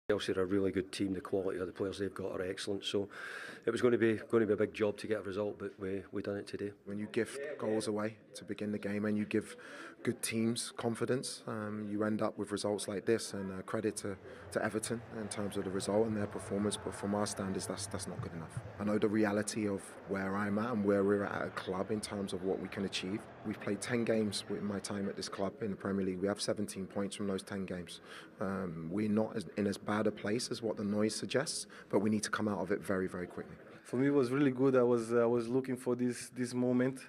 Chelsea are a really good team. The quality of the players they've got are excellent. So it was going to be a big job to get a result, but we done it today. When you give goals away to begin the game and you give good teams confidence, you end up with results like this. And credit to Everton in terms of the result and their performance. But from our standards, that's not good enough. I know the reality of where I'm at and where we're at a club in terms of what we can achieve. We've played 10 games in my time at this club in the Premier League. We have 17 points from those 10 games. We're not in as bad a place as what the noise suggests, but we need to come out of it very, very quickly. For me, it was really good. I was looking for this moment.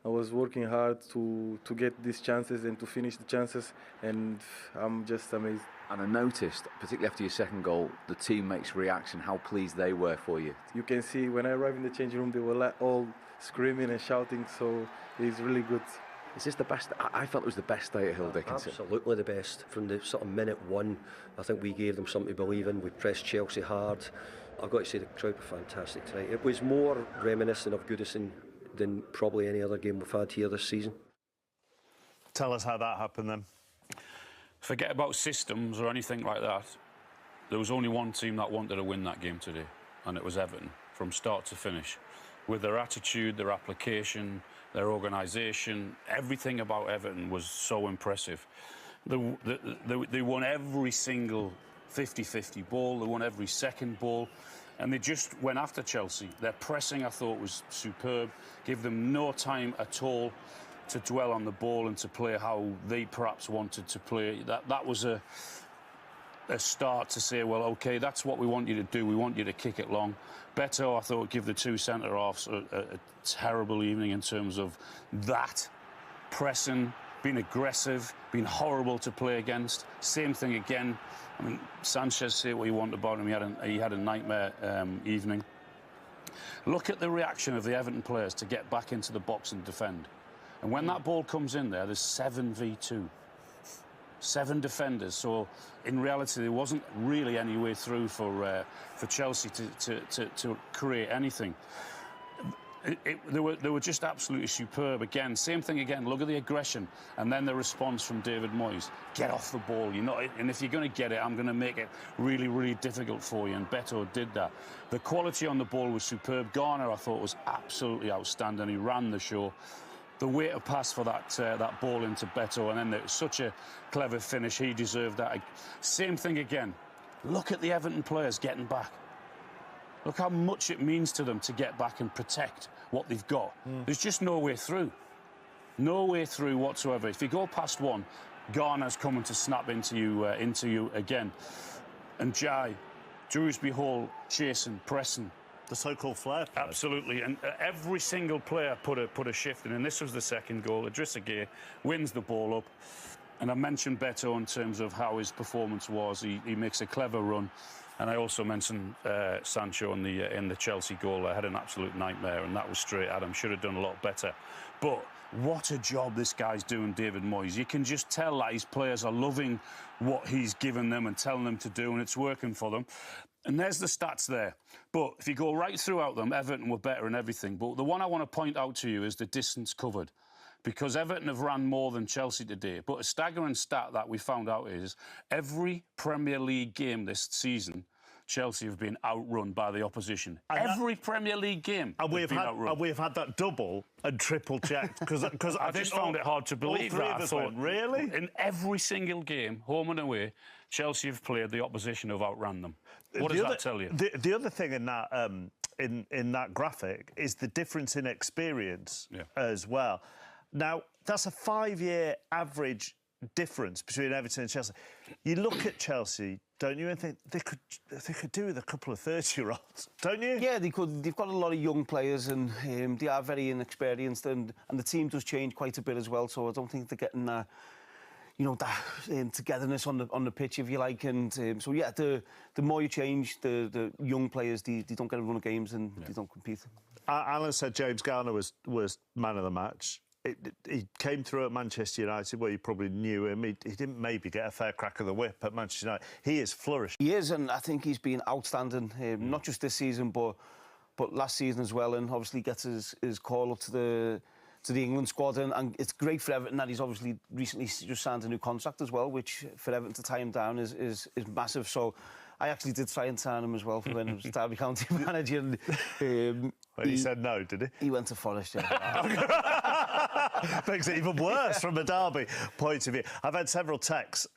I was working hard to get these chances and to finish the chances, and I'm just amazed. And I noticed, particularly after your second goal, the teammates' reaction, how pleased they were for you. You can see when I arrived in the changing room, they were all screaming and shouting, so it's really good. Is this the best? I felt it was the best day at Hill Dickinson. Absolutely the best. From the sort of minute one, I think we gave them something to believe in. We pressed Chelsea hard. I've got to say the crowd were fantastic tonight. It was more reminiscent of Goodison than probably any other game we've had here this season. Tell us how that happened then. Forget about systems or anything like that. There was only one team that wanted to win that game today, and it was Everton, from start to finish. With their attitude, their application, their organisation, everything about Everton was so impressive. They won every single 50-50 ball, they won every second ball, and they just went after Chelsea. Their pressing, I thought, was superb, gave them no time at all to dwell on the ball and to play how they perhaps wanted to play. That was a start to say, well, OK, that's what we want you to do. We want you to kick it long. Beto, I thought, give the two centre-halves a terrible evening in terms of that. Pressing, being aggressive, being horrible to play against. Same thing again. I mean, Sanchez, say what you want about him, he had a nightmare evening. Look at the reaction of the Everton players to get back into the box and defend. And when that ball comes in there's 7v2. 7 defenders, so in reality there wasn't really any way through for Chelsea to create anything. They were just absolutely superb again. Same thing again. Look at the aggression, and then the response from David Moyes: get off the ball, and if you're going to get it, I'm going to make it really, really difficult for you. And Beto did that. The quality on the ball was superb. Garner, I thought, was absolutely outstanding. He ran the show. The way to pass for that ball into Beto, and then such a clever finish. He deserved that. Same thing again. Look at the Everton players getting back. Look how much it means to them to get back and protect what they've got. There's just no way through. No way through whatsoever. If you go past one, Garner's coming to snap into you again. And Jai, Drewsbury Hall, chasing, pressing. The so-called flair play. Absolutely, and every single player put a shift in, and this was the second goal. Idrissa Gueye wins the ball up, and I mentioned Beto in terms of how his performance was. He makes a clever run, and I also mentioned Sancho in the Chelsea goal. I had an absolute nightmare, and that was straight at him. Should have done a lot better, but what a job this guy's doing, David Moyes. You can just tell that his players are loving what he's given them and telling them to do, and it's working for them. And there's the stats there. But if you go right throughout them, Everton were better in everything. But the one I want to point out to you is the distance covered. Because Everton have ran more than Chelsea today. But a staggering stat that we found out is every Premier League game this season, Chelsea have been outrun by the opposition. Every Premier League game, and we've had that double and triple checked because I just found it hard to believe all three that. Of us I thought, went, really? In every single game, home and away, Chelsea have played, the opposition have outran them. What does that tell you? The other thing in that in that graphic is the difference in experience as well. Now, that's a 5-year average difference between Everton and Chelsea. You look at Chelsea, don't you, and think they could do with a couple of 30-year-olds, don't you? Yeah, they could. They've got a lot of young players, and they are very inexperienced, and the team does change quite a bit as well. So I don't think they're getting that togetherness on the pitch, if you like. And so yeah, the more you change, the young players, they don't get a run of games and they don't compete. Alan said James Garner was man of the match. He came through at Manchester United, where you probably knew him. He didn't maybe get a fair crack of the whip at Manchester United. He is flourished. He is, and I think he's been outstanding, not just this season, but last season as well, and obviously gets his call up to the England squad, and it's great for Everton that he's obviously recently just signed a new contract as well, which for Everton to tie him down is massive. So I actually did try and sign him as well for when he was Derby County manager. And, well, he said no, did he? He went to Forest, yeah. Makes it even worse from a Derby point of view. I've had several texts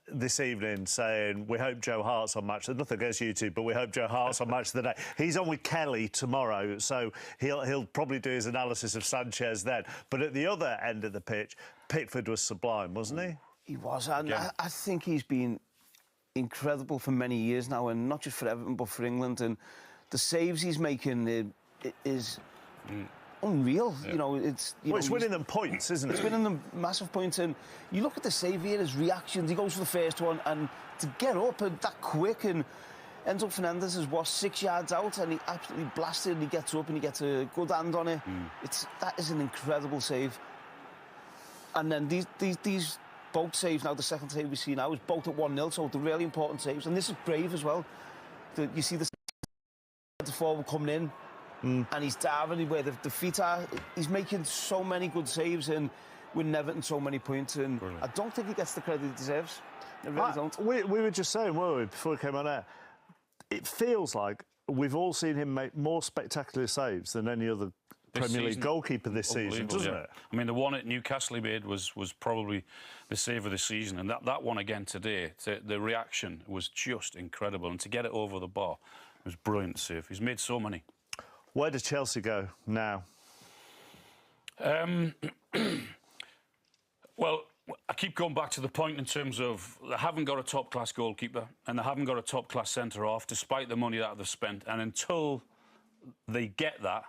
this evening saying we hope Joe Hart's on match. There's nothing against you two, but we hope Joe Hart's on match of the day. He's on with Kelly tomorrow, so he'll probably do his analysis of Sanchez then. But at the other end of the pitch, Pickford was sublime, wasn't he? He was, and I think he's been incredible for many years now, and not just for Everton but for England. And the saves he's making is unreal. Yeah. You know, it's winning them points, isn't it? It's winning them massive points. And you look at the save here, his reactions. He goes for the first one, and to get up and that quick, and ends up Fernandes is 6 yards out, and he absolutely blasted. And he gets up and he gets a good hand on it. That is an incredible save. And then these both saves now, the second save we see now is both at 1-0, so they're really important saves. And this is brave as well. You see the forward coming in. And he's diving where the feet are. He's making so many good saves and winning Everton so many points. And brilliant. I don't think he gets the credit he deserves. I really don't. We were just saying, weren't we, before we came on air, it feels like we've all seen him make more spectacular saves than any other Premier League goalkeeper this season, doesn't it? I mean, the one at Newcastle he made was probably the save of the season. And that one again today, the reaction was just incredible. And to get it over the bar, it was brilliant save. He's made so many. Where does Chelsea go now? Well, I keep going back to the point in terms of they haven't got a top-class goalkeeper and they haven't got a top-class centre-half, despite the money that they've spent. And until they get that,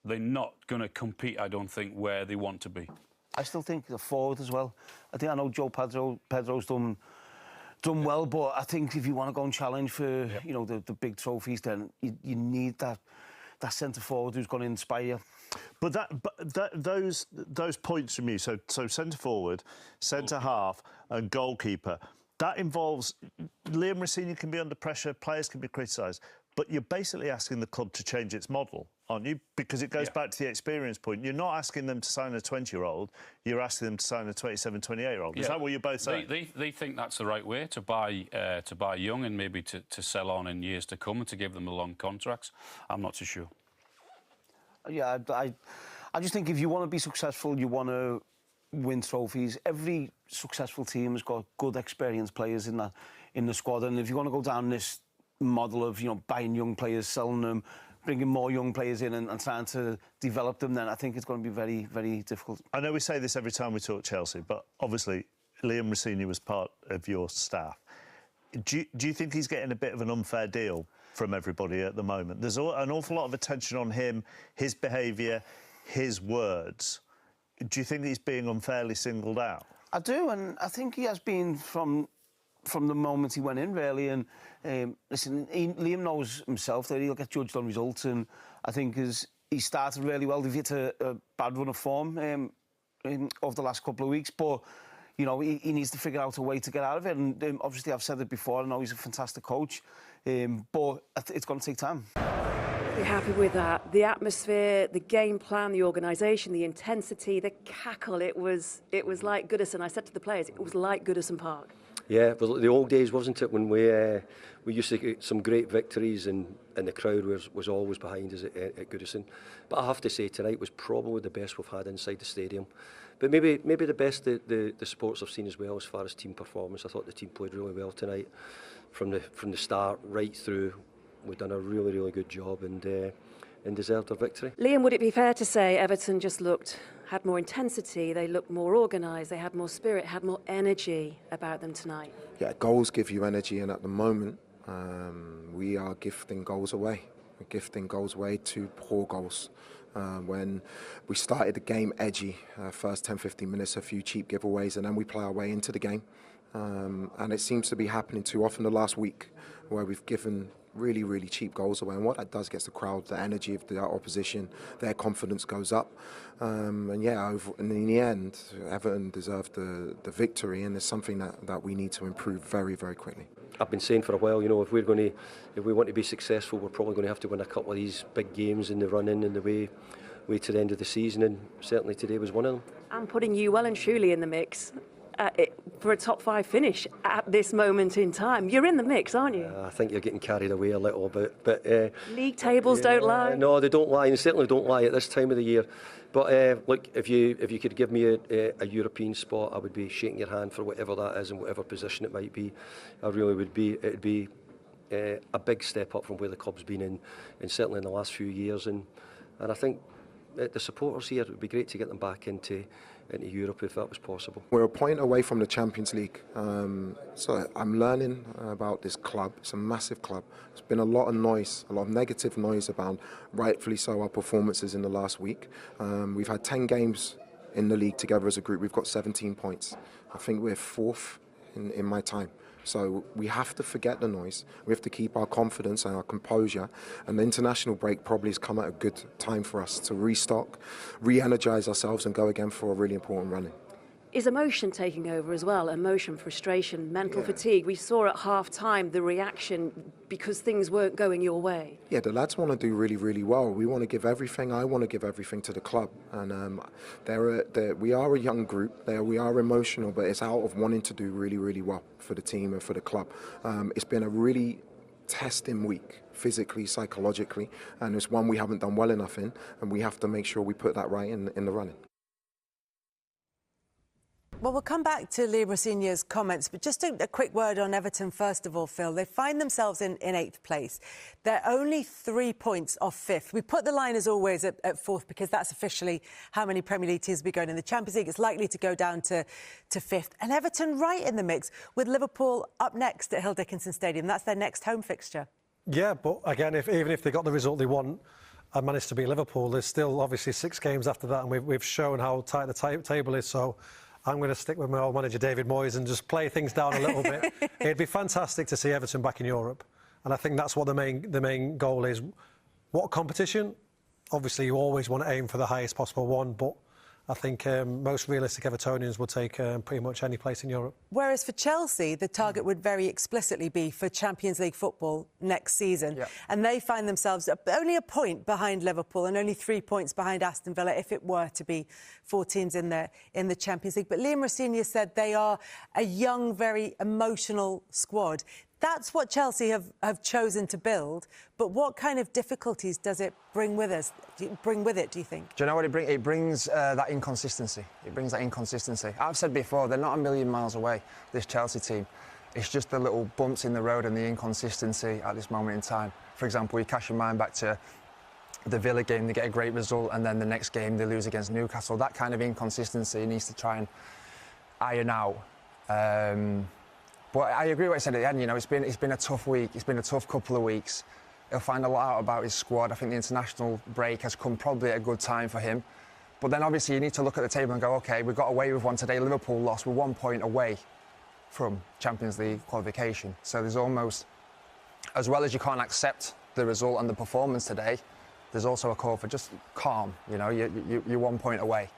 they're not going to compete, I don't think, where they want to be. I still think the forward as well. I know Joe Pedro's done well, but I think if you want to go and challenge for the big trophies, then you need that centre forward who's going to inspire you. But those points from you, so centre forward, centre half, and goalkeeper, that involves Liam Rosenior can be under pressure, players can be criticised, but you're basically asking the club to change its model, aren't you? Because it goes back to the experience point. You're not asking them to sign a 20-year-old, you're asking them to sign a 27, 28-year-old. Is that what you're both saying? They think that's the right way to buy young and maybe to sell on in years to come and to give them the long contracts. I'm not too sure. Yeah, I just think if you want to be successful, you want to win trophies. Every successful team has got good, experienced players in the squad, and if you want to go down this model of buying young players, selling them, bringing more young players in and trying to develop them, then I think it's going to be very, very difficult. I know we say this every time we talk Chelsea, but obviously Liam Rosenior was part of your staff. Do you think he's getting a bit of an unfair deal from everybody at the moment? There's an awful lot of attention on him, his behaviour, his words. Do you think he's being unfairly singled out? I do, and I think he has been from the moment he went in, really. And listen, Liam knows himself that he'll get judged on results, and I think he started really well. They've hit a bad run of form over the last couple of weeks, but he needs to figure out a way to get out of it. And obviously, I've said it before, I know he's a fantastic coach, but it's going to take time. You're happy with that? The atmosphere, the game plan, the organisation, the intensity, the cackle. It was like Goodison. I said to the players, it was like Goodison Park. Yeah, but the old days, wasn't it, when we used to get some great victories and the crowd was always behind us at Goodison. But I have to say tonight was probably the best we've had inside the stadium. But maybe the best the supporters have seen as well as far as team performance. I thought the team played really well tonight from the start right through. We've done a really, really good job and deserved a victory. Liam, would it be fair to say Everton just had more intensity, they looked more organised, they had more spirit, had more energy about them tonight? Yeah, goals give you energy, and at the moment we are gifting goals away. We're gifting goals away to poor goals. When we started the game edgy, first 10-15 minutes, a few cheap giveaways, and then we play our way into the game. And it seems to be happening too often the last week, where we've given really, really cheap goals away, and what that does gets the crowd, the energy of the opposition, their confidence goes up, and in the end, Everton deserved the victory, and it's something that we need to improve very, very quickly. I've been saying for a while, if we want to be successful, we're probably going to have to win a couple of these big games in the run-in and the way to the end of the season, and certainly today was one of them. And putting you well and truly in the mix. for a top 5 finish at this moment in time. You're in the mix, aren't you? I think you're getting carried away a little bit, but league tables don't lie. No, they don't lie, and certainly don't lie at this time of the year. But look, if you could give me a European spot, I would be shaking your hand for whatever that is and whatever position it might be. I really would be. It'd be a big step up from where the club's been in certainly in the last few years, and I think the supporters here, it would be great to get them back into Europe if that was possible. We're a point away from the Champions League, so I'm learning about this club. It's a massive club. There's been a lot of noise, a lot of negative noise about, rightfully so, our performances in the last week. We've had 10 games in the league together as a group. We've got 17 points. I think we're 4th in my time. So we have to forget the noise. We have to keep our confidence and our composure. And the international break probably has come at a good time for us to restock, re-energise ourselves and go again for a really important run-in. Is emotion taking over as well? Emotion, frustration, mental fatigue. We saw at half-time the reaction because things weren't going your way. Yeah, the lads want to do really, really well. We want to give everything. I want to give everything to the club. And we are a young group. We are emotional, but it's out of wanting to do really, really well for the team and for the club. It's been a really testing week, physically, psychologically, and it's one we haven't done well enough in, and we have to make sure we put that right in the running. Well, we'll come back to Liam Rosenior's comments, but just a quick word on Everton first of all, Phil. They find themselves in 8th place. They're only 3 points off 5th. We put the line, as always, at 4th because that's officially how many Premier League teams will be going in the Champions League. It's likely to go down to 5th. And Everton right in the mix, with Liverpool up next at Hill Dickinson Stadium. That's their next home fixture. Yeah, but again, even if they got the result they want and managed to beat Liverpool, there's still obviously 6 games after that, and we've shown how tight the table is, so I'm going to stick with my old manager, David Moyes, and just play things down a little bit. It'd be fantastic to see Everton back in Europe. And I think that's what the main goal is. What competition? Obviously, you always want to aim for the highest possible one, but I think most realistic Evertonians will take pretty much any place in Europe. Whereas for Chelsea, the target would very explicitly be for Champions League football next season. Yep. And they find themselves only a point behind Liverpool and only 3 points behind Aston Villa if it were to be 4 teams in the Champions League. But Liam Rosenior said they are a young, very emotional squad. That's what Chelsea have chosen to build, but what kind of difficulties does it bring with it, do you think? Do you know what it brings? It brings that inconsistency. It brings that inconsistency. I've said before, they're not a million miles away, this Chelsea team. It's just the little bumps in the road and the inconsistency at this moment in time. For example, you cast your mind back to the Villa game, they get a great result, and then the next game they lose against Newcastle. That kind of inconsistency needs to try and iron out. But I agree with what I said at the end. You know, it's been a tough week. It's been a tough couple of weeks. He'll find a lot out about his squad. I think the international break has come probably at a good time for him. But then obviously you need to look at the table and go, OK, we got away with one today. Liverpool lost. We're 1 point away from Champions League qualification. So there's almost, as well as you can't accept the result and the performance today, there's also a call for just calm. You know, you're 1 point away.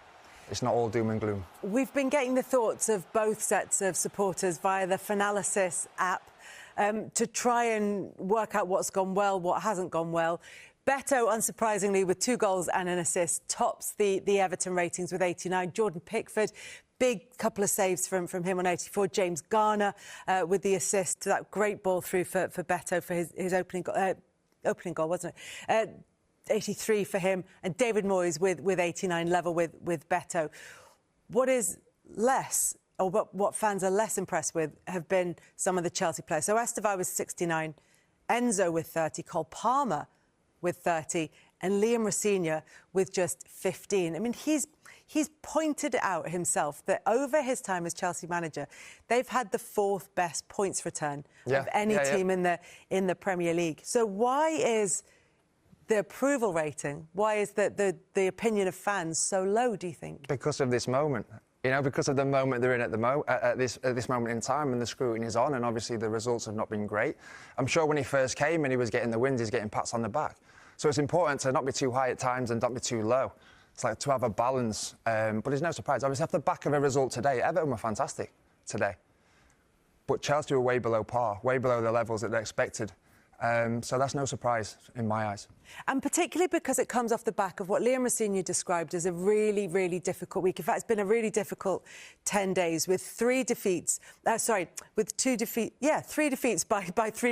It's not all doom and gloom. We've been getting the thoughts of both sets of supporters via the Finalysis app to try and work out what's gone well, what hasn't gone well. Beto, unsurprisingly, with 2 goals and an assist, tops the Everton ratings with 89. Jordan Pickford, big couple of saves from him on 84. James Garner with the assist to that great ball through for Beto for his opening goal, wasn't it? 83 for him, and David Moyes with 89, level with Beto. What is less, or what fans are less impressed with, have been some of the Chelsea players. So Estevao with 69, Enzo with 30, Cole Palmer with 30, and Liam Rosenior with just 15. I mean, he's pointed out himself that over his time as Chelsea manager, they've had the 4th best points return of any team in the Premier League. So why is the approval rating, why is the opinion of fans so low, do you think? Because of this moment. You know, because of the moment they're in at this moment in time, and the scrutiny is on, and obviously the results have not been great. I'm sure when he first came and he was getting the wins, he's getting pats on the back. So it's important to not be too high at times and not be too low. It's like to have a balance. But there's no surprise. Obviously, off the back of a result today, Everton were fantastic today. But Chelsea were way below par, way below the levels that they expected So that's no surprise in my eyes. And particularly because it comes off the back of what Liam Rosenior described as a really, really difficult week. In fact, it's been a really difficult 10 days with three defeats by 3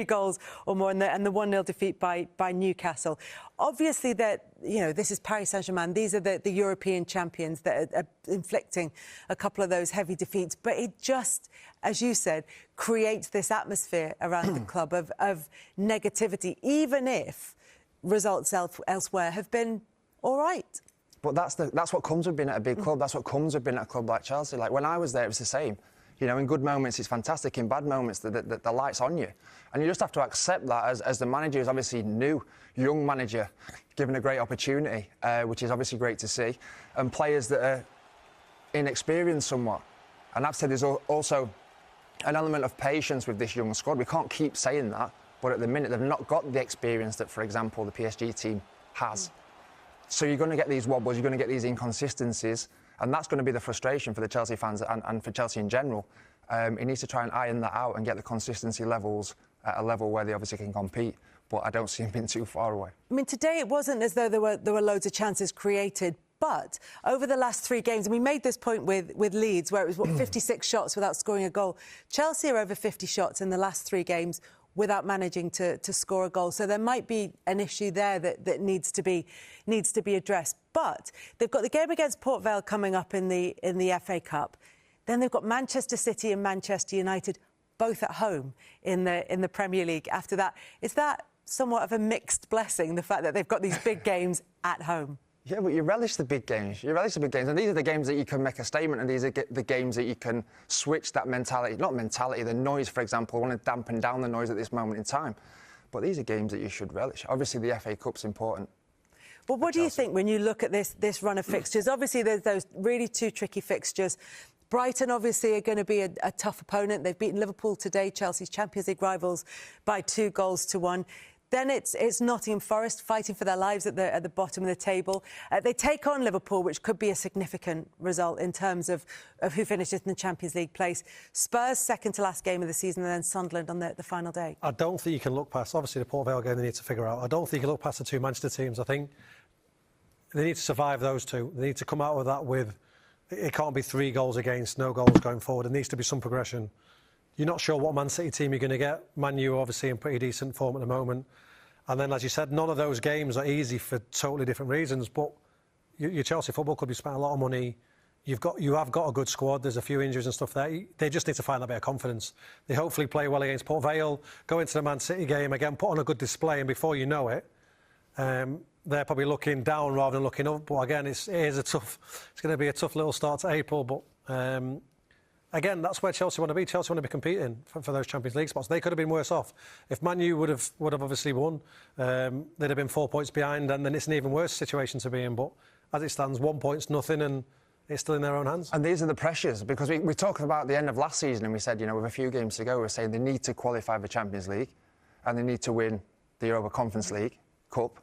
goals or more, and the 1-0 defeat by Newcastle. Obviously, this is Paris Saint-Germain. These are the European champions that are inflicting a couple of those heavy defeats. But it just, as you said, creates this atmosphere around the club of negativity, even if results elsewhere have been all right. But that's what comes with being at a big club. That's what comes with being at a club like Chelsea. Like, when I was there, it was the same. You know, in good moments, it's fantastic. In bad moments, the light's on you. And you just have to accept that as the manager is obviously new, young manager, given a great opportunity, which is obviously great to see. And players that are inexperienced somewhat. And I've said there's also an element of patience with this young squad. We can't keep saying that. But at the minute, they've not got the experience that, for example, the PSG team has. So you're going to get these wobbles, you're going to get these inconsistencies, and that's going to be the frustration for the Chelsea fans and for Chelsea in general. He needs to try and iron that out and get the consistency levels at a level where they obviously can compete. But I don't see him being too far away. I mean, today it wasn't as though there were loads of chances created. But over the last 3 games, and we made this point with Leeds, where it was, 56 shots without scoring a goal. Chelsea are over 50 shots in the last 3 games without managing to score a goal. So there might be an issue there that needs to be addressed. But they've got the game against Port Vale coming up in the FA Cup. Then they've got Manchester City and Manchester United, both at home in the Premier League. After that, is that somewhat of a mixed blessing, the fact that they've got these big games at home? Yeah, but you relish the big games. You relish the big games. And these are the games that you can make a statement, and these are the games that you can switch that mentality. Not mentality, the noise, for example. I want to dampen down the noise at this moment in time. But these are games that you should relish. Obviously, the FA Cup's important. Well, what do you think when you look at this run of fixtures? Obviously, there's those really 2 tricky fixtures. Brighton, obviously, are going to be a tough opponent. They've beaten Liverpool today, Chelsea's Champions League rivals, by 2-1. Then it's Nottingham Forest fighting for their lives at the bottom of the table. They take on Liverpool, which could be a significant result in terms of who finishes in the Champions League place. Spurs, second to last game of the season, and then Sunderland on the final day. I don't think you can look past, obviously, the Port Vale game they need to figure out. I don't think you can look past the 2 Manchester teams. I think they need to survive those 2. They need to come out of that with... It can't be 3 goals against, no goals going forward. There needs to be some progression. You're not sure what Man City team you're going to get. Man U obviously in pretty decent form at the moment. And then, as you said, none of those games are easy for totally different reasons. But your Chelsea Football Club, you spent a lot of money. You have got a good squad. There's a few injuries and stuff there. They just need to find that bit of confidence. They hopefully play well against Port Vale, go into the Man City game again, put on a good display, and before you know it, they're probably looking down rather than looking up. But again, it's going to be a tough little start to April. But again, that's where Chelsea want to be. Chelsea want to be competing for those Champions League spots. They could have been worse off. If Man U would have obviously won, they'd have been 4 points behind, and then it's an even worse situation to be in. But as it stands, 1 point's nothing, and it's still in their own hands. And these are the pressures, because we talked about the end of last season, and we said, with a few games to go, we're saying they need to qualify for Champions League, and they need to win the Europa Conference League Cup.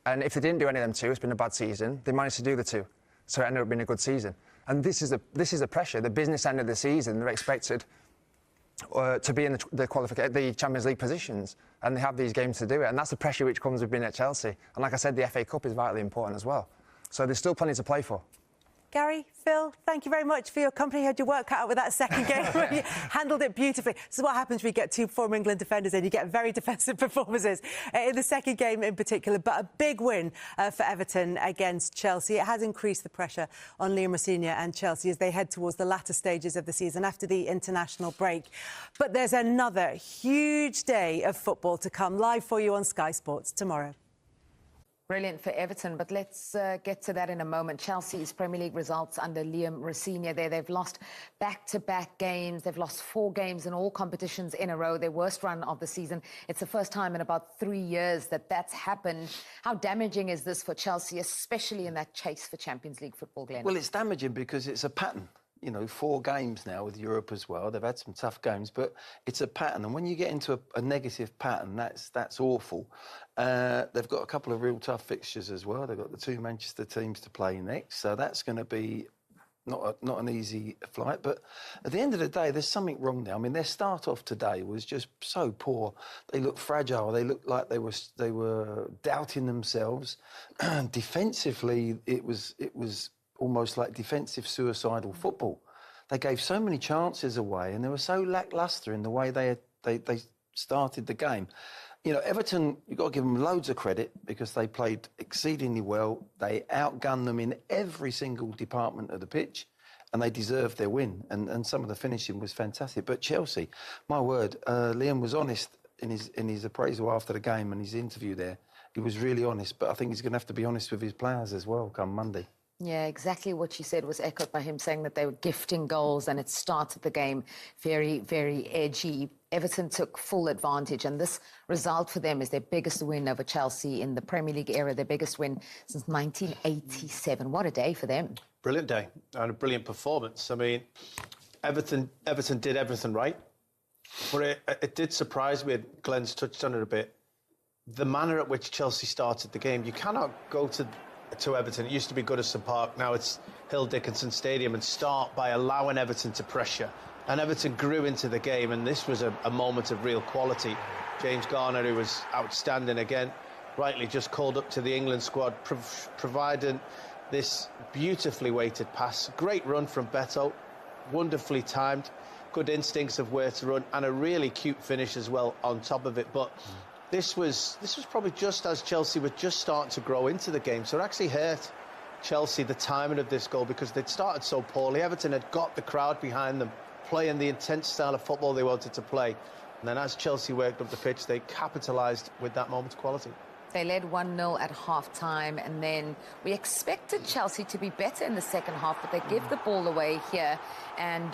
And if they didn't do any of them 2, it's been a bad season. They managed to do the 2, so it ended up being a good season. And this is the pressure. The business end of the season, they're expected to be in the Champions League positions, and they have these games to do it. And that's the pressure which comes with being at Chelsea. And like I said, the FA Cup is vitally important as well. So there's still plenty to play for. Gary, Phil, thank you very much for your company. You had your work cut out with that second game. You handled it beautifully. This is what happens when you get 2 former England defenders in. You get very defensive performances in the second game in particular. But a big win for Everton against Chelsea. It has increased the pressure on Liam Rosenior and Chelsea as they head towards the latter stages of the season after the international break. But there's another huge day of football to come, live for you on Sky Sports tomorrow. Brilliant for Everton, but let's get to that in a moment. Chelsea's Premier League results under Liam Rosenior there. They've lost back-to-back games. They've lost 4 games in all competitions in a row, their worst run of the season. It's the first time in about 3 years that's happened. How damaging is this for Chelsea, especially in that chase for Champions League football, Glenn? Well, it's damaging because it's a pattern. 4 games now with Europe as well. They've had some tough games, but it's a pattern. And when you get into a negative pattern, that's awful. They've got a couple of real tough fixtures as well. They've got the 2 Manchester teams to play next. So that's going to be not an easy flight. But at the end of the day, there's something wrong there. I mean, their start off today was just so poor. They looked fragile. They looked like they were doubting themselves. Defensively, it was almost like defensive suicidal football. They gave so many chances away, and they were so lacklustre in the way they started the game. You know, Everton, you've got to give them loads of credit because they played exceedingly well. They outgunned them in every single department of the pitch, and they deserved their win. And some of the finishing was fantastic. But Chelsea, my word, Liam was honest in his appraisal after the game and his interview there. He was really honest, but I think he's going to have to be honest with his players as well come Monday. Yeah, exactly what you said was echoed by him, saying that they were gifting goals and it started the game very, very edgy. Everton took full advantage, and this result for them is their biggest win over Chelsea in the Premier League era, their biggest win since 1987. What a day for them. Brilliant day and a brilliant performance. I mean, Everton did everything right, but it did surprise me, Glenn's touched on it a bit, the manner at which Chelsea started the game. You cannot go to Everton. It used to be Goodison Park, now it's Hill Dickinson Stadium, and start by allowing Everton to pressure. And Everton grew into the game, and this was a moment of real quality. James Garner, who was outstanding again, rightly just called up to the England squad, providing this beautifully weighted pass. Great run from Beto, wonderfully timed, good instincts of where to run, and a really cute finish as well on top of it. But this was probably just as Chelsea were just starting to grow into the game, so it actually hurt Chelsea, the timing of this goal, because they'd started so poorly. Everton had got the crowd behind them, playing the intense style of football they wanted to play. And then as Chelsea worked up the pitch, they capitalised with that moment of quality. They led 1-0 at half-time, and then we expected Chelsea to be better in the second half, but they give the ball away here, and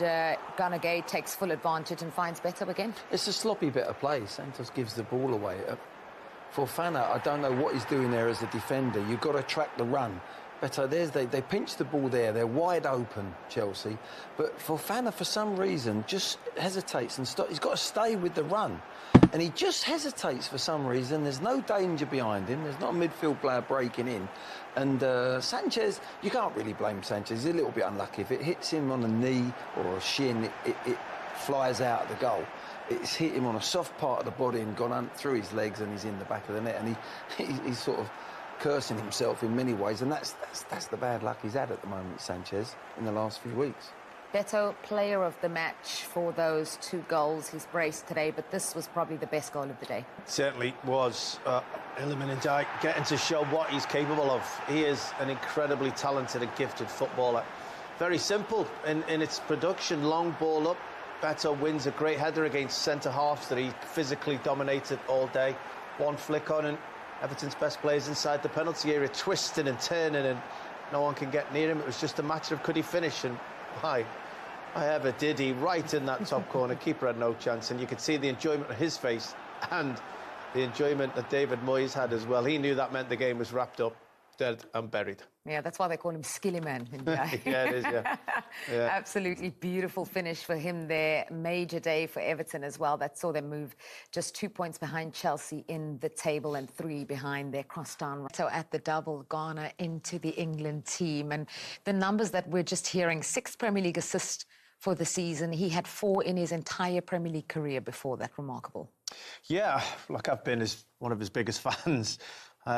Gunnar Gay takes full advantage and finds Beto again. It's a sloppy bit of play. Santos gives the ball away. Fofana, I don't know what he's doing there as a defender. You've got to track the run. Beto, they pinch the ball there. They're wide open, Chelsea. But Fofana, for some reason, just hesitates and stops. He's got to stay with the run. And he just hesitates for some reason. There's no danger behind him. There's not a midfield player breaking in. And Sanchez, you can't really blame Sanchez. He's a little bit unlucky. If it hits him on a knee or a shin, it flies out of the goal. It's hit him on a soft part of the body and gone through his legs, and he's in the back of the net. And he's sort of cursing himself in many ways, and that's the bad luck he's had at the moment, Sanchez, in the last few weeks. Beto, player of the match for those 2 goals he's braced today, but this was probably the best goal of the day. Certainly was. Iliman Ndiaye getting to show what he's capable of. He is an incredibly talented and gifted footballer. Very simple in its production, long ball up. Beto wins a great header against centre-halves that he physically dominated all day. One flick on, and Everton's best players inside the penalty area, twisting and turning, and no one can get near him. It was just a matter of could he finish, and why ever did he? Right in that top corner, keeper had no chance, and you could see the enjoyment on his face and the enjoyment that David Moyes had as well. He knew that meant the game was wrapped up, dead and buried. Yeah, that's why they call him Skilly Man. Yeah, it is, yeah. Absolutely beautiful finish for him there. Major day for Everton as well. That saw them move just 2 points behind Chelsea in the table and 3 behind their crosstown. So at the double, Ghana into the England team. And the numbers that we're just hearing, 6 Premier League assists for the season. He had 4 in his entire Premier League career before that. Remarkable. Yeah, like I've been one of his biggest fans.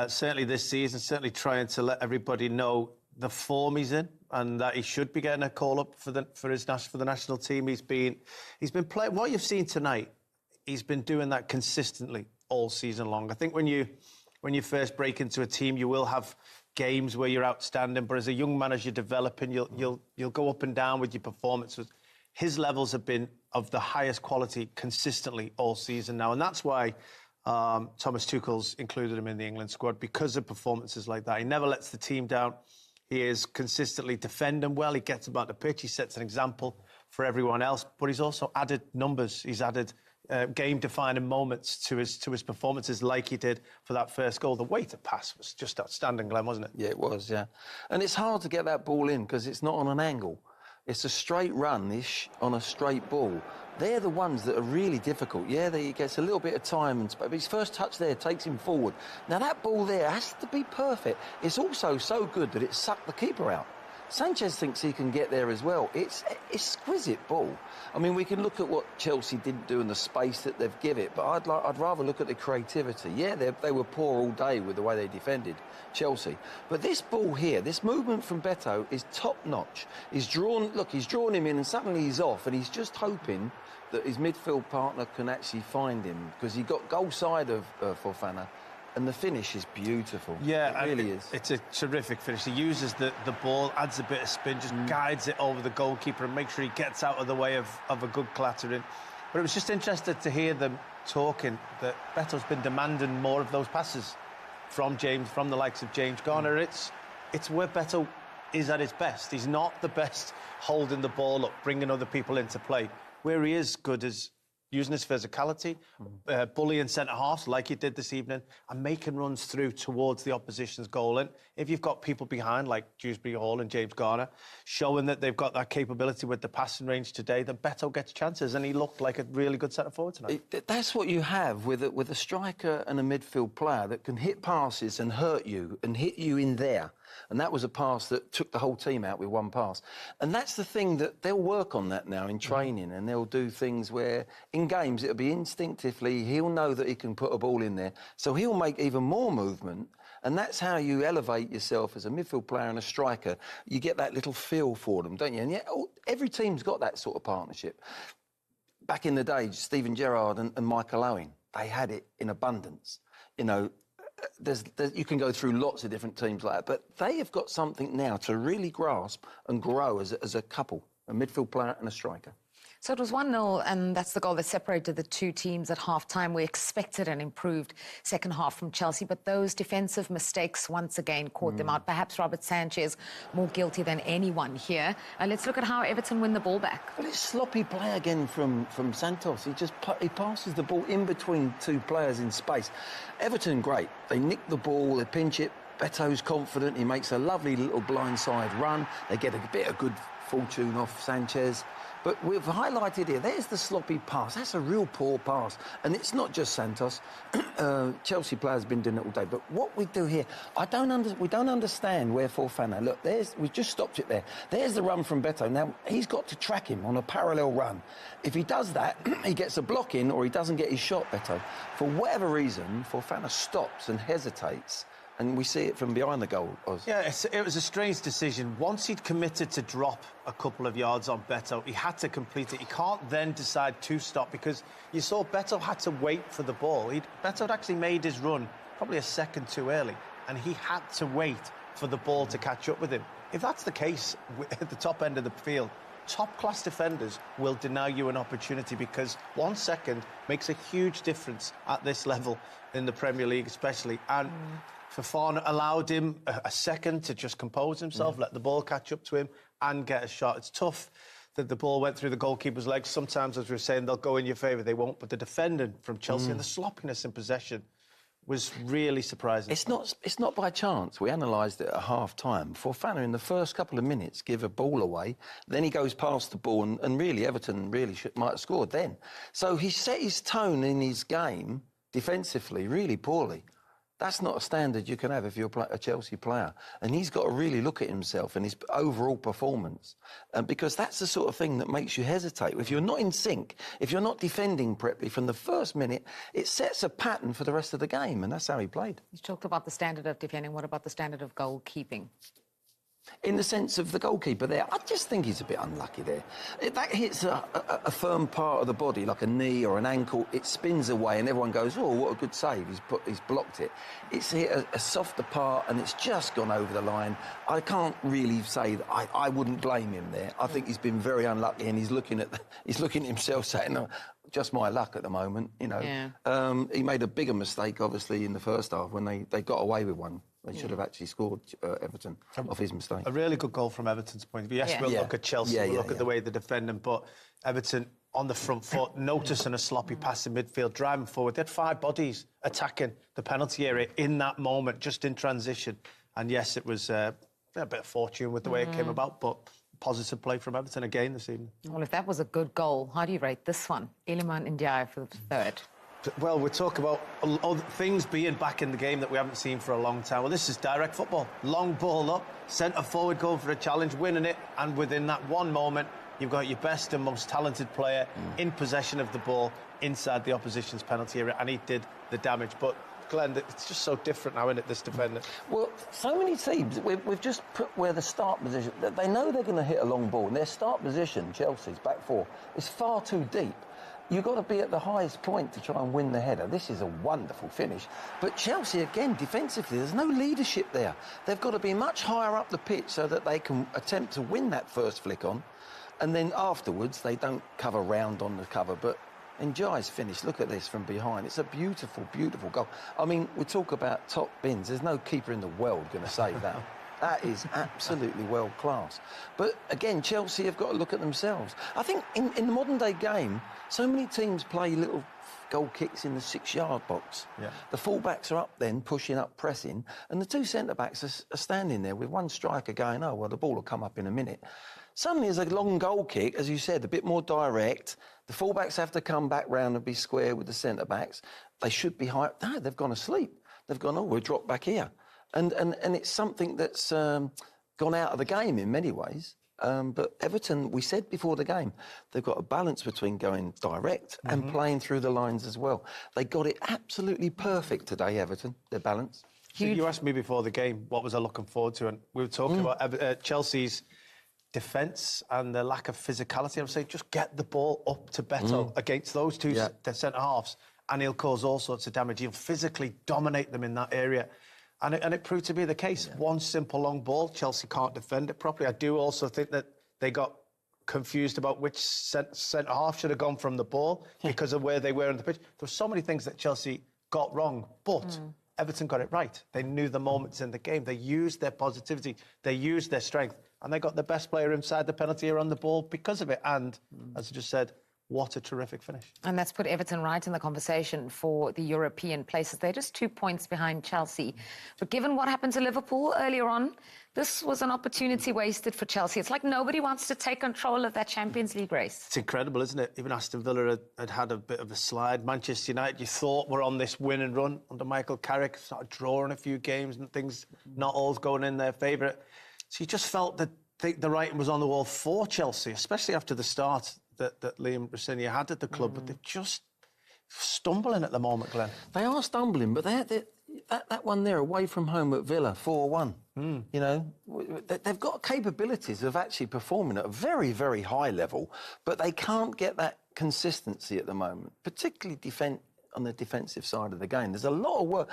Certainly this season, certainly trying to let everybody know the form he's in and that he should be getting a call up for the national team. He's been playing. What you've seen tonight, he's been doing that consistently all season long. I think when you first break into a team, you will have games where you're outstanding, but as a young man, as you're developing, you'll go up and down with your performances. His levels have been of the highest quality consistently all season now, and that's why Thomas Tuchel's included him in the England squad, because of performances like that. He never lets the team down. He is consistently defending well. He gets about the pitch. He sets an example for everyone else. But he's also added numbers. He's added game-defining moments to his performances, like he did for that first goal. The weighted pass was just outstanding, Glenn, wasn't it? Yeah, it was. Yeah, and it's hard to get that ball in because it's not on an angle. It's a straight run-ish on a straight ball. They're the ones that are really difficult. Yeah, he gets a little bit of time, but his first touch there takes him forward. Now, that ball there has to be perfect. It's also so good that it sucked the keeper out. Sanchez thinks he can get there as well. It's exquisite ball. I mean, we can look at what Chelsea didn't do and the space that they've given it, but I'd rather look at the creativity. Yeah, they were poor all day with the way they defended Chelsea. But this ball here, this movement from Beto is top-notch. He's drawn him in and suddenly he's off, and he's just hoping that his midfield partner can actually find him, because he got goal side of Fofana. And the finish is beautiful. Yeah, it really is. It's a terrific finish. He uses the ball, adds a bit of spin, just guides it over the goalkeeper and makes sure he gets out of the way of a good clattering. But it was just interesting to hear them talking that Beto's been demanding more of those passes from the likes of James Garner. It's where Beto is at his best. He's not the best holding the ball up, bringing other people into play. Where he is good is using his physicality, bullying centre-halves like he did this evening, and making runs through towards the opposition's goal. And if you've got people behind, like Dewsbury Hall and James Garner, showing that they've got that capability with the passing range today, then Beto gets chances, and he looked like a really good centre-forward tonight. That's what you have with a striker and a midfield player that can hit passes and hurt you and hit you in there. And that was a pass that took the whole team out with one pass. And that's the thing that they'll work on that now in training, and they'll do things where in games it'll be instinctively, he'll know that he can put a ball in there. So he'll make even more movement, and that's how you elevate yourself as a midfield player and a striker. You get that little feel for them, don't you? And yet every team's got that sort of partnership. Back in the day, Steven Gerrard and Michael Owen, they had it in abundance. You know, you can go through lots of different teams like that, but they have got something now to really grasp and grow as a couple, a midfield player and a striker. So it was 1-0, and that's the goal that separated the two teams at half-time. We expected an improved second half from Chelsea, but those defensive mistakes once again caught them out. Perhaps Robert Sanchez more guilty than anyone here. Let's look at how Everton win the ball back. Well, it's sloppy play again from Santos. He passes the ball in between two players in space. Everton, great. They nick the ball, they pinch it. Beto's confident. He makes a lovely little blindside run. They get a bit of good fortune off Sanchez. But we've highlighted here, there's the sloppy pass. That's a real poor pass. And it's not just Santos. Chelsea players have been doing it all day. But what we do here, we don't understand where Fofana. Look, we've just stopped it there. There's the run from Beto. Now, he's got to track him on a parallel run. If he does that, he gets a block in or he doesn't get his shot, Beto. For whatever reason, Fofana stops and hesitates. And we see it from behind the goal, Oz. Yeah, it was a strange decision. Once he'd committed to drop a couple of yards on Beto, he had to complete it. He can't then decide to stop, because you saw Beto had to wait for the ball. Beto had actually made his run probably a second too early, and he had to wait for the ball to catch up with him. If that's the case at the top end of the field, top-class defenders will deny you an opportunity, because 1 second makes a huge difference at this level in the Premier League especially. And Fofana allowed him a second to just compose himself, let the ball catch up to him and get a shot. It's tough that the ball went through the goalkeeper's legs. Sometimes, as we were saying, they'll go in your favour, they won't. But the defending from Chelsea and the sloppiness in possession was really surprising. It's not by chance. We analysed it at half-time. Fofana, in the first couple of minutes, give a ball away. Then he goes past the ball, and really, Everton really might have scored then. So he set his tone in his game defensively really poorly. That's not a standard you can have if you're a Chelsea player. And he's got to really look at himself and his overall performance, because that's the sort of thing that makes you hesitate. If you're not in sync, if you're not defending correctly from the first minute, it sets a pattern for the rest of the game, and that's how he played. You talked about the standard of defending. What about the standard of goalkeeping? In the sense of the goalkeeper there, I just think he's a bit unlucky there. That hits a firm part of the body, like a knee or an ankle, it spins away and everyone goes, oh, what a good save, he's blocked it. It's hit a softer part and it's just gone over the line. I can't really say that I wouldn't blame him there. I think he's been very unlucky, and he's looking at himself saying, no, just my luck at the moment, you know. Yeah. He made a bigger mistake, obviously, in the first half when they got away with one. They should have actually scored, Everton, off his mistake. A really good goal from Everton's point of view. Yes, we'll look at Chelsea, we'll look at the way they're defending, but Everton on the front foot, noticing a sloppy pass in midfield, driving forward. They had 5 bodies attacking the penalty area in that moment, just in transition. And yes, it was a bit of fortune with the way it came about, but positive play from Everton again this evening. Well, if that was a good goal, how do you rate this one? Iliman Ndiaye for the third. Well, we talk about other things being back in the game that we haven't seen for a long time. Well, this is direct football. Long ball up, centre forward going for a challenge, winning it, and within that one moment, you've got your best and most talented player in possession of the ball inside the opposition's penalty area, and he did the damage. But Glenn, it's just so different now, isn't it, this defender? Well, so many teams, we've just put where the start position, they know they're going to hit a long ball, and their start position, Chelsea's back four, is far too deep. You've got to be at the highest point to try and win the header. This is a wonderful finish. But Chelsea, again, defensively, there's no leadership there. They've got to be much higher up the pitch so that they can attempt to win that first flick on. And then afterwards, they don't cover round on the cover. But Ndiaye's finish, look at this from behind. It's a beautiful, beautiful goal. I mean, we talk about top bins. There's no keeper in the world going to save that. That is absolutely world class. But again, Chelsea have got to look at themselves. I think in the modern day game, so many teams play little goal kicks in the 6-yard box. Yeah. The full-backs are up then, pushing up, pressing, and the two centre-backs are standing there with one striker going, oh, well, the ball will come up in a minute. Suddenly, there's a long goal kick, as you said, a bit more direct. The full-backs have to come back round and be square with the centre-backs. They should be high. No, they've gone asleep. They've gone, oh, we'll drop back here. And it's something that's gone out of the game in many ways. But Everton, we said before the game, they've got a balance between going direct and playing through the lines as well. They got it absolutely perfect today, Everton, their balance. So you asked me before the game, what was I looking forward to? And we were talking about Chelsea's defence and the lack of physicality. I would say just get the ball up to Beto against those two centre-halves and he'll cause all sorts of damage. He'll physically dominate them in that area. And it proved to be the case. One simple long ball, Chelsea can't defend it properly. I do also think that they got confused about which centre-half should have gone from the ball because of where they were on the pitch. There were so many things that Chelsea got wrong, but Everton got it right. They knew the moments in the game. They used their positivity. They used their strength. And they got the best player inside the penalty area on the ball because of it. And, as I just said, what a terrific finish. And that's put Everton right in the conversation for the European places. They're just 2 points behind Chelsea. But given what happened to Liverpool earlier on, this was an opportunity wasted for Chelsea. It's like nobody wants to take control of that Champions League race. It's incredible, isn't it? Even Aston Villa had a bit of a slide. Manchester United, you thought were on this win and run under Michael Carrick, started drawing a few games and things not always going in their favour. So you just felt that the writing was on the wall for Chelsea, especially after the start that Liam Rosenior had at the club, but they're just stumbling at the moment, Glenn. They are stumbling, but that one there away from home at Villa, 4-1, you know, they've got capabilities of actually performing at a very, very high level, but they can't get that consistency at the moment, particularly on the defensive side of the game. There's a lot of work.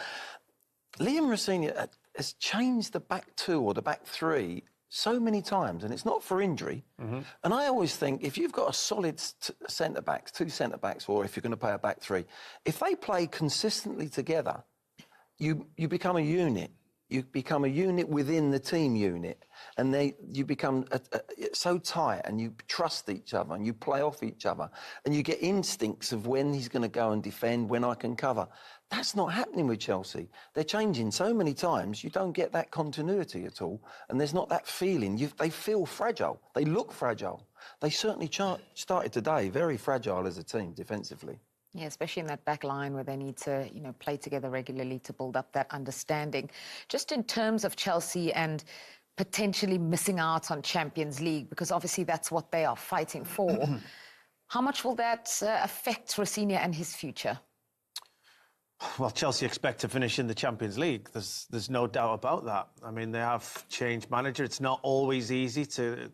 Liam Rosenior has changed the back two or the back three so many times, and it's not for injury. And I always think if you've got a solid centre-backs, two centre-backs, or if you're going to play a back three, if they play consistently together, you become a unit. You become a unit within the team unit, and you become so tight, and you trust each other, and you play off each other, and you get instincts of when he's going to go and defend, when I can cover. That's not happening with Chelsea. They're changing so many times, you don't get that continuity at all, and there's not that feeling. They feel fragile. They look fragile. They certainly started today very fragile as a team defensively. Yeah, especially in that back line where they need to, you know, play together regularly to build up that understanding. Just in terms of Chelsea and potentially missing out on Champions League, because obviously that's what they are fighting for. How much will that affect Rosenior and his future? Well, Chelsea expect to finish in the Champions League. There's no doubt about that. I mean, they have changed manager. It's not always easy to